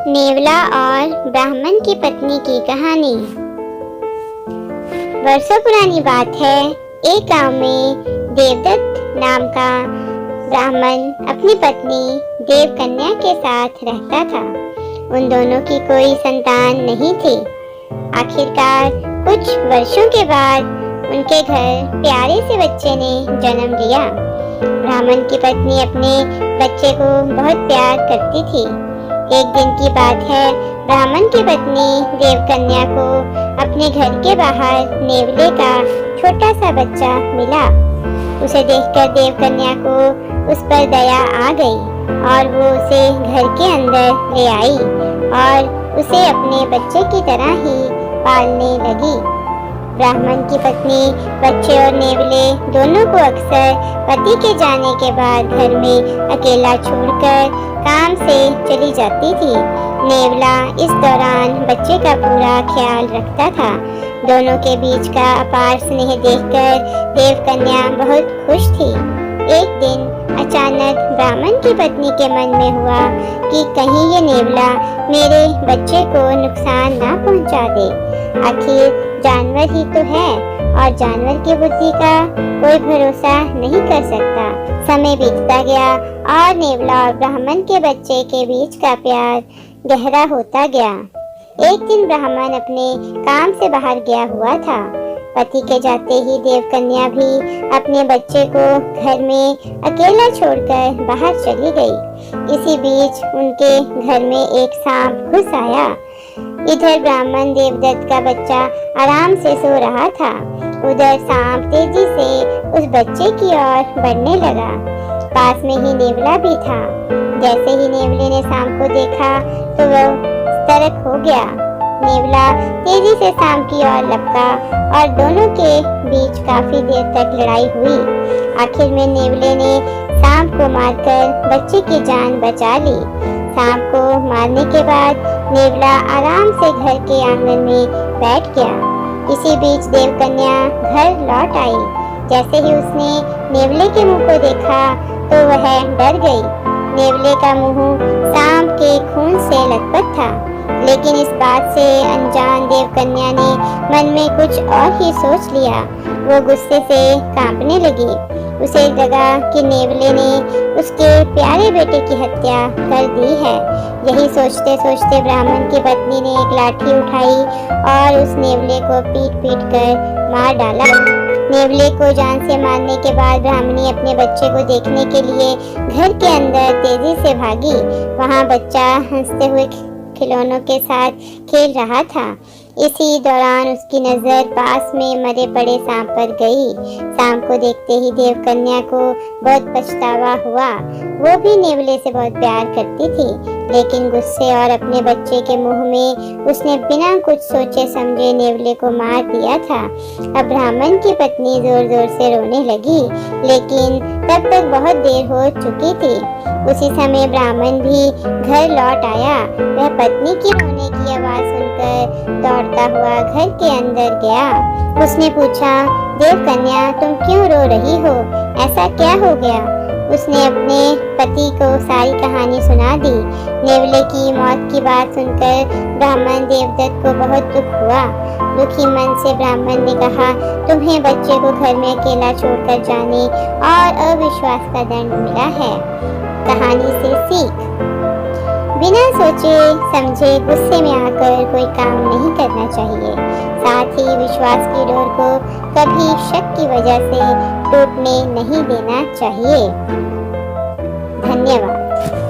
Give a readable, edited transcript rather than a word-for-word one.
नेवला और ब्राह्मण की पत्नी की कहानी। वर्षों पुरानी बात है। एक गांव में देवदत्त नाम का ब्राह्मण अपनी पत्नी देवकन्या के साथ रहता था। उन दोनों की कोई संतान नहीं थी। आखिरकार कुछ वर्षों के बाद उनके घर प्यारे से बच्चे ने जन्म लिया। ब्राह्मण की पत्नी अपने बच्चे को बहुत प्यार करती थी। एक दिन की बात है, ब्राह्मण की पत्नी देवकन्या को अपने घर के बाहर नेवले का छोटा सा बच्चा मिला। उसे देखकर देवकन्या को उस पर दया आ गई और वो उसे घर के अंदर ले आई और उसे अपने बच्चे की तरह ही पालने लगी। ब्राह्मण की पत्नी बच्चे और नेवले दोनों को अक्सर पति के जाने के बाद घर में अकेला छोड़कर काम से चली जाती थी। नेवला इस दौरान बच्चे का पूरा ख्याल रखता था। दोनों के बीच का अपार स्नेह देखकर देवकन्या बहुत खुश थी। एक दिन अचानक ब्राह्मण की पत्नी के मन में हुआ कि कहीं ये नेवला मेरे बच्चे को नुकसान ना पहुंचा दे। आखिर जानवर ही तो है और जानवर की बुद्धि का कोई भरोसा नहीं कर सकता। समय बीतता गया और नेवला और ब्राह्मण के बच्चे के बीच का प्यार गहरा होता गया। एक दिन ब्राह्मण अपने काम से बाहर गया हुआ था। पति के जाते ही देवकन्या भी अपने बच्चे को घर में अकेला छोड़कर बाहर चली गई। इसी बीच उनके घर में एक सांप घुस आया। इधर ब्राह्मण देवदत्त का बच्चा आराम से सो रहा था, उधर सांप तेजी से उस बच्चे की ओर बढ़ने लगा। पास में ही नेवला भी था। जैसे ही नेवले ने सांप को देखा तो वह सतर्क हो गया। नेवला तेजी से सांप की ओर लपका और दोनों के बीच काफी देर तक लड़ाई हुई। आखिर में नेवले ने सांप को मारकर बच्चे की जान बचा ली। सांप को मारने के बाद नेवला आराम से घर के आंगन में बैठ गया। इसी बीच देवकन्या घर लौट आई। जैसे ही उसने नेवले के मुंह को देखा तो वह डर गई। नेवले का मुंह सांप के खून से लथपथ था, लेकिन इस बात से अनजान देवकन्या ने मन में कुछ और ही सोच लिया। वो गुस्से से कांपने लगी। उसे लगा कि नेवले ने उसके प्यारे बेटे की हत्या कर दी है। यही सोचते सोचते ब्राह्मण की पत्नी ने एक लाठी उठाई और उस नेवले को पीट पीट कर मार डाला। नेवले को जान से मारने के बाद ब्राह्मणी अपने बच्चे को देखने के लिए घर के अंदर तेजी से भागी। वहाँ बच्चा हंसते हुए खिलौनों के साथ खेल रहा था। इसी दौरान उसकी नजर पास में मरे पड़े सांप पर गई। सांप को देखते ही देवकन्या को बहुत पछतावा हुआ। वो भी नेवले से बहुत प्यार करती थी, लेकिन गुस्से और अपने बच्चे के मुंह में उसने बिना कुछ सोचे समझे नेवले को मार दिया था। अब ब्राह्मण की पत्नी जोर जोर से रोने लगी, लेकिन तब तक बहुत देर हो चुकी थी। उसी समय ब्राह्मण भी घर लौट आया। वह पत्नी की रोने की आवाज सुनकर दौड़ता हुआ घर के अंदर गया। उसने पूछा, देवकन्या तुम क्यों रो रही हो? ऐसा क्या हो गया? उसने अपने पति को सारी कहानी सुना दी। नेवले की मौत की बात सुनकर ब्राह्मण देवदत्त को बहुत दुख हुआ। दुखी मन से ब्राह्मण ने कहा, तुम्हें बच्चे को घर में अकेला छोड़कर जाने और अविश्वास का दंड मिला है। कहानी से सीख, बिना सोचे समझे गुस्से में आकर कोई काम नहीं करना चाहिए। साथ ही विश्वास की डोर को कभी शक की वजह से टूटने नहीं देना चाहिए। धन्यवाद।